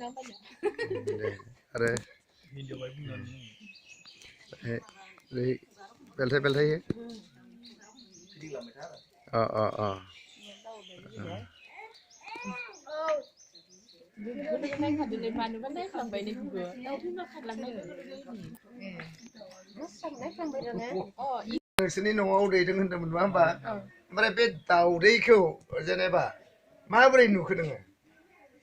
आरो बेलथाय बेलथाय अ अ अ नोंसोरनि न'आव दैदों होनदोंमोन नङा होमबा ओमफ्राय बे दाउदैखौ जेनेबा माबोरै नुखो नोङो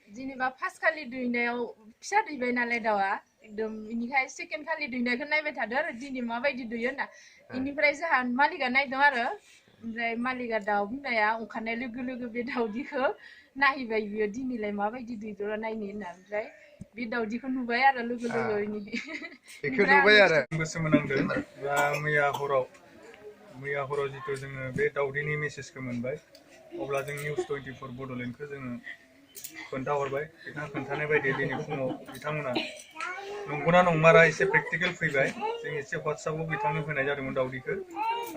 जेनेबा फार्स्ट खालि दुइनायाव फिसा दैबाय नालाय दाउआ एकदम इनिखाय सेकेन्ड खालि दुइनायखौ नायबाय थादो आरो दिनै माबायदि दुइयो होनना इनिफ्राय जोंहा मालिकआ नायदों आरो ओमफ्राय मालिकआ दाउ बिमाया ओंखारनाय लोगो लोगो बे दाउदैखौ नायबाय बियो दिनैलाय माबायदि दुइदोरा नायनो होनना ओमफ्राय बे दाउदैखौ नुबाय आरो लोगो लोगो बेखौ नुबाय आरो सोमोनांदों बा मैया हराव जितु जोङो बे दाउदैनि मेसेजखौ मोनबाय अब्ला जों निउस 24 बड'लेण्डखौ जोङो खोन्थाहरबाय बिथाङा खोन्थानाय बायदि दिनै फुङाव बिथांमोना नंगौना नंमारा एसे प्रेक्टिकेल फैबाय जों एसे WhatsAppआव बिथांनो होनाय जादोंमोन दाउदैखौ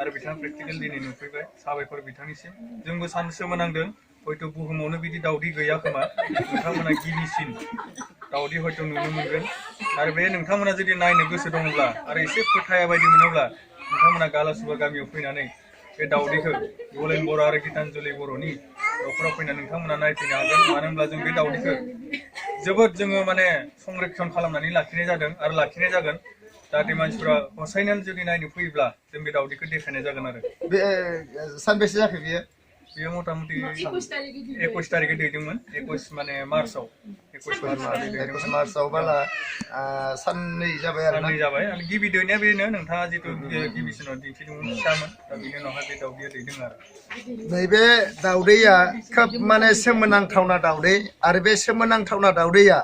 आरो बिथाङा प्रेक्टिकेल दिनै नुफैबाय साबायखर बिथांनिसिम जोंबो सोमोनांदों हयथ' बुहुमावनो बिदि दाउदै गैया खोमा नोंथांमोना गिबिसिन दाउदै हयथ' नुनो मोनगोन आरो बे नोंथांमोना जुदि नायनो गोसो दङब्ला आरो एसे फोथाया बायदि मोनोब्ला नोंथांमोना गालासुबा गामियाव फैनानै बे दाउदैखौ गलेन बर' आरो गितानजलि बर'नि न'खराव फैनानै नोंथांमोना नायफैनो हागोन मानो होनब्ला जों बे दाउदैखौ जोबोद जोङो माने संरक्षण खालामनानै लाखिनाय जादों आरो लाखिनाय जागोन जाहाथे मानसिफ्रा हसायनानै जुदि नायनो फैयोब्ला जों बे दाउदैखौ देखायनाय जागोन आरो बे सानबेसे जाखो बेयो मथा-मथि 21 तारिखै दैदोंमोन 21 माने मार्चआव 21 मार्चआव बाला साननै जाबाय आरो साननै जाबाय आरो गिबि दैनाया बेनो नोंथाङा जितु गिबिसिनाव दिन्थिदोंमोन फिसामोन दा बेनि उनावहाय बे दाउदैया दैदों आरो नैबे दाउदैया खोब माने सोमोनांथावना दाउदै आरो बे सोमोनांथावना दाउदैया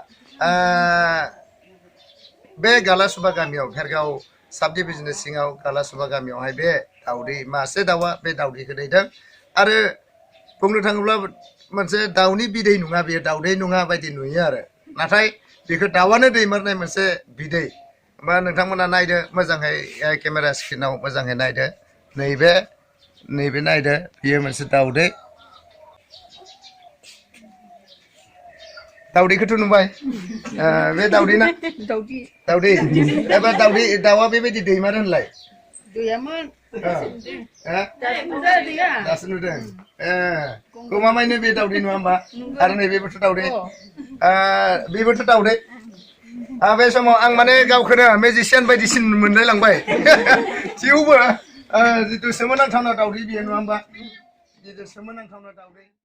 बे गालासुबा गामियाव भेरगाव साब डिभिजननि सिङाव गालासुबा गामियावहाय बे दाउदै मासे दाउआ बे दाउदैखौ दैदों आरो बुंनो थाङोब्ला मोनसे दाउनि बिदै नङा बेयो दाउदै नङा बायदि नुयो आरो नाथाय बेखौ दाउआनो दैमारनाय मोनसे बिदै होमबा नोंथांमोना नायदो मोजाङै केमेरा स्क्रिनाव मोजाङै नायदो नैबे नायदो बेयो मोनसे दाउदै दाउदैखौथ' नुबाय बे दाउदै ना दाउदै एबा दाउआ बेबायदि दैमार होनलाय गैयामोन दासो नुदों गमामायैनो बे दाउदै नङा होमबा आरो नैबेबोथ' दाउदै बेबोथ' दाउदै बे समाव आं माने गावखौनो मेजिसियान बायदिसिन मोनलाय लांबाय थेवबो जितु सोमोनांथावना दाउदै बेयो नङा होमबा जितु सोमोनांथावना दाउदै